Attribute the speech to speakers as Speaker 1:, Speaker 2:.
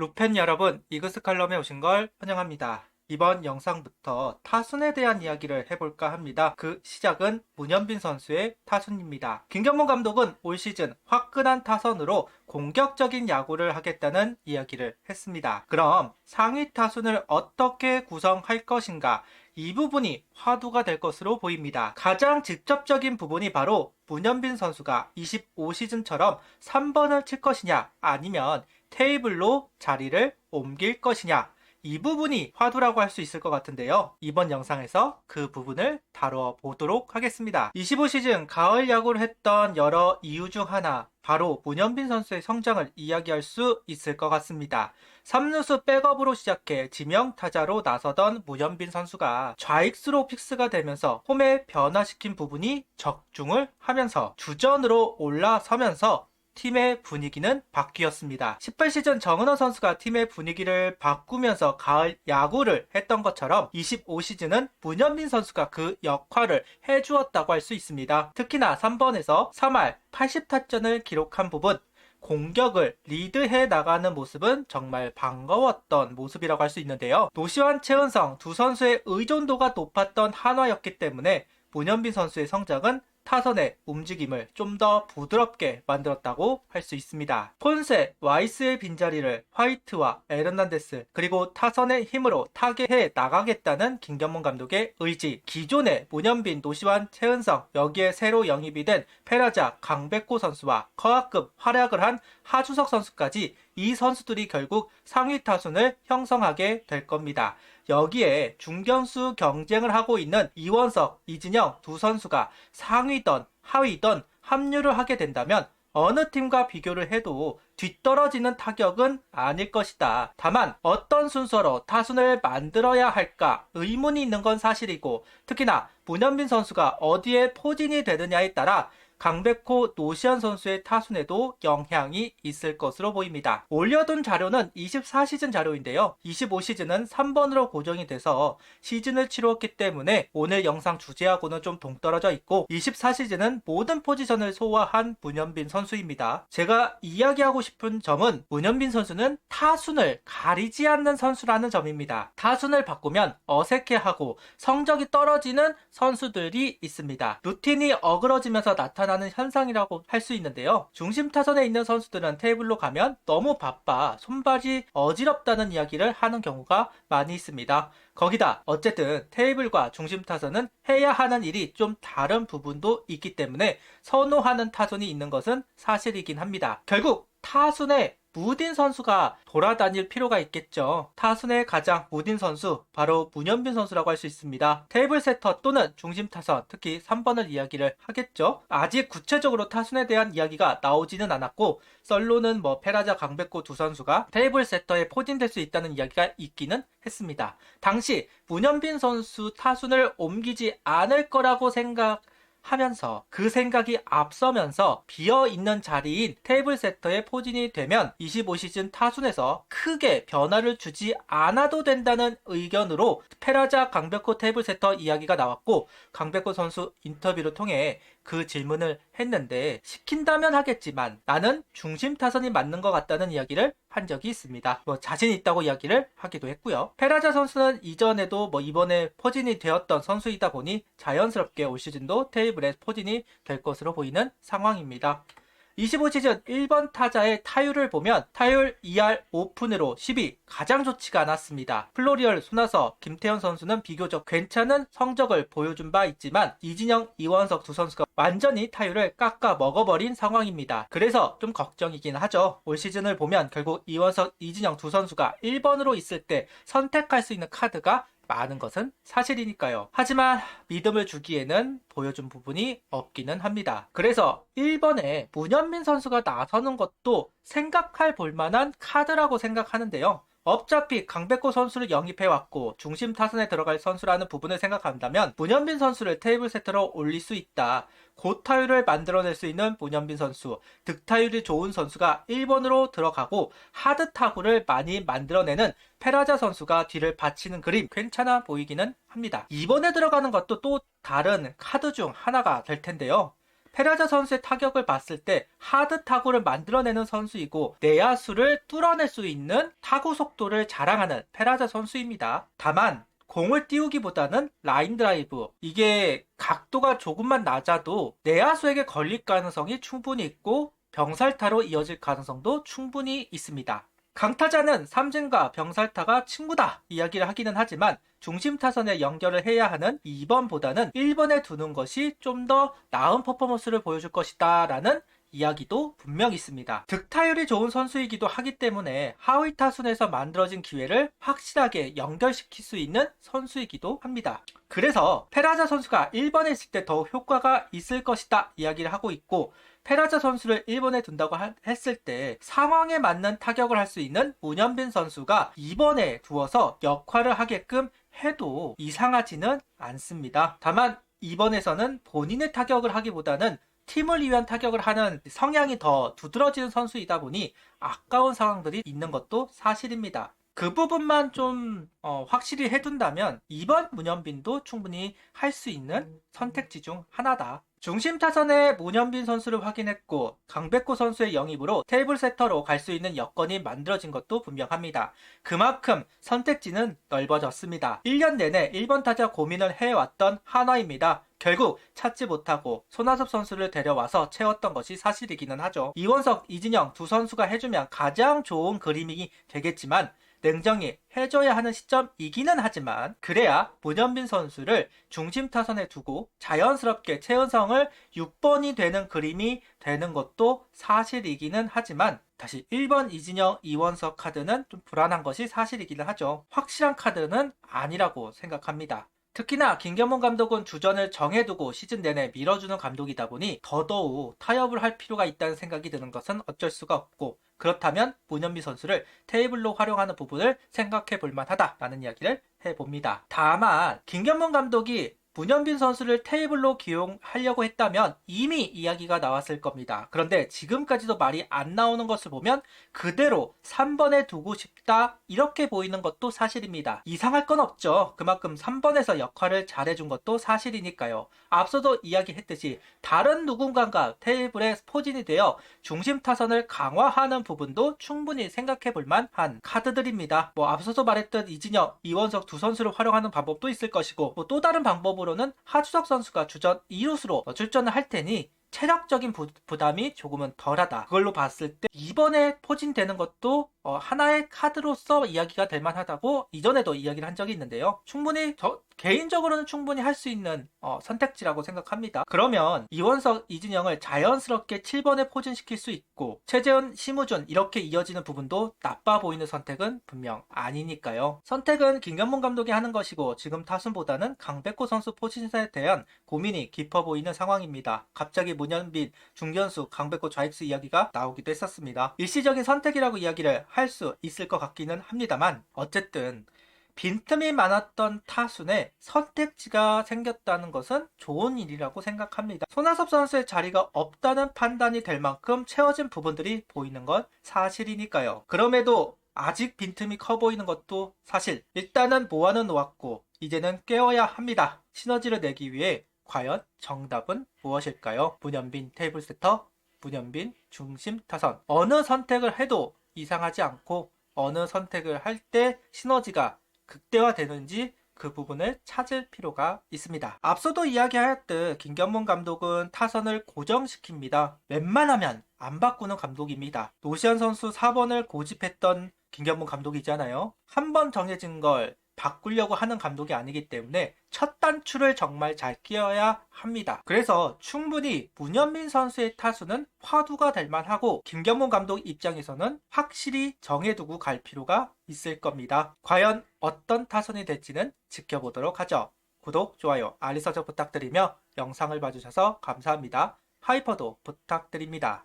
Speaker 1: 루펜 여러분, 이그스칼럼에 오신 걸 환영합니다. 이번 영상부터 타순에 대한 이야기를 해볼까 합니다. 그 시작은 문현빈 선수의 타순입니다. 김경문 감독은 올 시즌 화끈한 타선으로 공격적인 야구를 하겠다는 이야기를 했습니다. 그럼 상위 타순을 어떻게 구성할 것인가? 이 부분이 화두가 될 것으로 보입니다. 가장 직접적인 부분이 바로 문현빈 선수가 25시즌처럼 3번을 칠 것이냐 아니면 테이블로 자리를 옮길 것이냐, 이 부분이 화두라고 할 수 있을 것 같은데요. 이번 영상에서 그 부분을 다뤄 보도록 하겠습니다. 25시즌 가을 야구를 했던 여러 이유 중 하나, 바로 문현빈 선수의 성장을 이야기할 수 있을 것 같습니다. 3루수 백업으로 시작해 지명 타자로 나서던 문현빈 선수가 좌익수로 픽스가 되면서 홈에 변화시킨 부분이 적중을 하면서 주전으로 올라서면서 팀의 분위기는 바뀌었습니다. 18시즌 정은원 선수가 팀의 분위기를 바꾸면서 가을 야구를 했던 것처럼 25시즌은 문현빈 선수가 그 역할을 해주었다고 할 수 있습니다. 특히나 3번에서 3할 80타점을 기록한 부분, 공격을 리드해 나가는 모습은 정말 반가웠던 모습이라고 할 수 있는데요. 노시환, 최은성 두 선수의 의존도가 높았던 한화였기 때문에 문현빈 선수의 성장은 타선의 움직임을 좀 더 부드럽게 만들었다고 할 수 있습니다. 폰세, 와이스의 빈자리를 화이트와 에르난데스 그리고 타선의 힘으로 타개해 나가겠다는 김경문 감독의 의지, 기존의 문현빈, 노시환, 최은성, 여기에 새로 영입이 된 페라자, 강백호 선수와 커하급 활약을 한 하주석 선수까지 이 선수들이 결국 상위 타순을 형성하게 될 겁니다. 여기에 중견수 경쟁을 하고 있는 이원석, 이진영 두 선수가 상위든 하위든 합류를 하게 된다면 어느 팀과 비교를 해도 뒤떨어지는 타격은 아닐 것이다. 다만 어떤 순서로 타순을 만들어야 할까 의문이 있는 건 사실이고, 특히나 문현빈 선수가 어디에 포진이 되느냐에 따라 강백호, 노시환 선수의 타순에도 영향이 있을 것으로 보입니다. 올려둔 자료는 24시즌 자료인데요. 25시즌은 3번으로 고정이 돼서 시즌을 치루었기 때문에 오늘 영상 주제하고는 좀 동떨어져 있고, 24시즌은 모든 포지션을 소화한 문현빈 선수입니다. 제가 이야기하고 싶은 점은 문현빈 선수는 타순을 가리지 않는 선수라는 점입니다. 타순을 바꾸면 어색해하고 성적이 떨어지는 선수들이 있습니다. 루틴이 어그러지면서 나타나는 현상이라고 할 수 있는데요. 중심 타선에 있는 선수들은 테이블로 가면 너무 바빠 손발이 어지럽다는 이야기를 하는 경우가 많이 있습니다. 거기다 어쨌든 테이블과 중심 타선은 해야 하는 일이 좀 다른 부분도 있기 때문에 선호하는 타선이 있는 것은 사실이긴 합니다. 결국 타순에 무딘 선수가 돌아다닐 필요가 있겠죠. 타순의 가장 무딘 선수, 바로 문현빈 선수라고 할 수 있습니다. 테이블 세터 또는 중심 타선, 특히 3번을 이야기를 하겠죠. 아직 구체적으로 타순에 대한 이야기가 나오지는 않았고, 썰로는 페라자, 강백호 두 선수가 테이블 세터에 포진될 수 있다는 이야기가 있기는 했습니다. 당시 문현빈 선수 타순을 옮기지 않을 거라고 하면서 그 생각이 앞서면서 비어있는 자리인 테이블 세터에 포진이 되면 25시즌 타순에서 크게 변화를 주지 않아도 된다는 의견으로 페라자, 강백호 테이블 세터 이야기가 나왔고, 강백호 선수 인터뷰를 통해 그 질문을 했는데 시킨다면 하겠지만 나는 중심 타선이 맞는 것 같다는 이야기를 한 적이 있습니다. 자신 있다고 이야기를 하기도 했고요. 페라자 선수는 이전에도 이번에 포진이 되었던 선수이다 보니 자연스럽게 올 시즌도 테이블에 포진이 될 것으로 보이는 상황입니다. 25시즌 1번 타자의 타율을 보면 타율 2할 5푼으로 10위, 가장 좋지가 않았습니다. 플로리얼, 손아섭, 김태현 선수는 비교적 괜찮은 성적을 보여준 바 있지만 이진영, 이원석 두 선수가 완전히 타율을 깎아 먹어버린 상황입니다. 그래서 좀 걱정이긴 하죠. 올 시즌을 보면 결국 이원석, 이진영 두 선수가 1번으로 있을 때 선택할 수 있는 카드가 많은 것은 사실이니까요. 하지만 믿음을 주기에는 보여준 부분이 없기는 합니다. 그래서 1번에 문현빈 선수가 나서는 것도 생각할 볼만한 카드라고 생각하는데요. 어차피 강백호 선수를 영입해왔고 중심 타선에 들어갈 선수라는 부분을 생각한다면 문현빈 선수를 테이블 세터로 올릴 수 있다. 고타율을 만들어낼 수 있는 문현빈 선수, 득타율이 좋은 선수가 1번으로 들어가고 하드 타구를 많이 만들어내는 페라자 선수가 뒤를 받치는 그림 괜찮아 보이기는 합니다. 2번에 들어가는 것도 또 다른 카드 중 하나가 될 텐데요. 페라자 선수의 타격을 봤을 때 하드 타구를 만들어내는 선수이고 내야수를 뚫어낼 수 있는 타구 속도를 자랑하는 페라자 선수입니다. 다만 공을 띄우기보다는 라인 드라이브, 이게 각도가 조금만 낮아도 내야수에게 걸릴 가능성이 충분히 있고 병살타로 이어질 가능성도 충분히 있습니다. 강타자는 삼진과 병살타가 친구다 이야기를 하기는 하지만 중심 타선에 연결을 해야 하는 2번보다는 1번에 두는 것이 좀 더 나은 퍼포먼스를 보여줄 것이다 라는 이야기도 분명 있습니다. 득타율이 좋은 선수이기도 하기 때문에 하위 타순에서 만들어진 기회를 확실하게 연결시킬 수 있는 선수이기도 합니다. 그래서 페라자 선수가 1번에 있을 때 더 효과가 있을 것이다 이야기를 하고 있고, 페라자 선수를 1번에 둔다고 했을 때 상황에 맞는 타격을 할 수 있는 문현빈 선수가 2번에 두어서 역할을 하게끔 해도 이상하지는 않습니다. 다만 2번에서는 본인의 타격을 하기보다는 팀을 위한 타격을 하는 성향이 더 두드러지는 선수이다 보니 아까운 상황들이 있는 것도 사실입니다. 그 부분만 좀 확실히 해둔다면 2번 문현빈도 충분히 할 수 있는 선택지 중 하나다. 중심 타선에 문현빈 선수를 확인했고 강백호 선수의 영입으로 테이블 세터로 갈 수 있는 여건이 만들어진 것도 분명합니다. 그만큼 선택지는 넓어졌습니다. 1년 내내 1번 타자 고민을 해왔던 한화입니다. 결국 찾지 못하고 손아섭 선수를 데려와서 채웠던 것이 사실이기는 하죠. 이원석, 이진영 두 선수가 해주면 가장 좋은 그림이 되겠지만 냉정히 해줘야 하는 시점이기는 하지만 그래야 문현빈 선수를 중심 타선에 두고 자연스럽게 최은성을 6번이 되는 그림이 되는 것도 사실이기는 하지만 다시 1번 이진영, 이원석 카드는 좀 불안한 것이 사실이기는 하죠. 확실한 카드는 아니라고 생각합니다. 특히나 김경문 감독은 주전을 정해두고 시즌 내내 밀어주는 감독이다 보니 더더욱 타협을 할 필요가 있다는 생각이 드는 것은 어쩔 수가 없고, 그렇다면 문현빈 선수를 테이블로 활용하는 부분을 생각해 볼 만하다라는 이야기를 해봅니다. 다만 김경문 감독이 문현빈 선수를 테이블로 기용하려고 했다면 이미 이야기가 나왔을 겁니다. 그런데 지금까지도 말이 안 나오는 것을 보면 그대로 3번에 두고 싶다 이렇게 보이는 것도 사실입니다. 이상할 건 없죠. 그만큼 3번에서 역할을 잘해준 것도 사실이니까요. 앞서도 이야기했듯이 다른 누군가가 테이블에 포진이 되어 중심 타선을 강화하는 부분도 충분히 생각해 볼 만한 카드들입니다. 앞서서 말했던 이진영, 이원석 두 선수를 활용하는 방법도 있을 것이고, 또 다른 방법으로는 하주석 선수가 주전 2루수로 출전을 할 테니 체력적인 부담이 조금은 덜하다. 그걸로 봤을 때 이번에 포진되는 것도 하나의 카드로서 이야기가 될 만하다고 이전에도 이야기를 한 적이 있는데요. 충분히 개인적으로는 충분히 할 수 있는 선택지라고 생각합니다. 그러면 이원석, 이진영을 자연스럽게 7번에 포진시킬 수 있고 최재훈, 심우준 이렇게 이어지는 부분도 나빠 보이는 선택은 분명 아니니까요. 선택은 김경문 감독이 하는 것이고 지금 타순보다는 강백호 선수 포지션에 대한 고민이 깊어 보이는 상황입니다. 갑자기 문현빈, 중견수, 강백호 좌익수 이야기가 나오기도 했었습니다. 일시적인 선택이라고 이야기를 할 수 있을 것 같기는 합니다만 어쨌든 빈틈이 많았던 타순에 선택지가 생겼다는 것은 좋은 일이라고 생각합니다. 손아섭 선수의 자리가 없다는 판단이 될 만큼 채워진 부분들이 보이는 건 사실이니까요. 그럼에도 아직 빈틈이 커 보이는 것도 사실. 일단은 모아는 놓았고 이제는 깨워야 합니다. 시너지를 내기 위해 과연 정답은 무엇일까요? 문현빈 테이블 세터, 문현빈 중심 타선. 어느 선택을 해도 이상하지 않고 어느 선택을 할 때 시너지가 극대화되는지 그 부분을 찾을 필요가 있습니다. 앞서도 이야기하였듯 김경문 감독은 타선을 고정시킵니다. 웬만하면 안 바꾸는 감독입니다. 노시안 선수 4번을 고집했던 김경문 감독이잖아요. 한 번 정해진 걸 바꾸려고 하는 감독이 아니기 때문에 첫 단추를 정말 잘 끼워야 합니다. 그래서 충분히 문현빈 선수의 타수는 화두가 될 만하고 김경문 감독 입장에서는 확실히 정해두고 갈 필요가 있을 겁니다. 과연 어떤 타선이 될지는 지켜보도록 하죠. 구독, 좋아요, 알림 설정 부탁드리며 영상을 봐주셔서 감사합니다. 하이퍼도 부탁드립니다.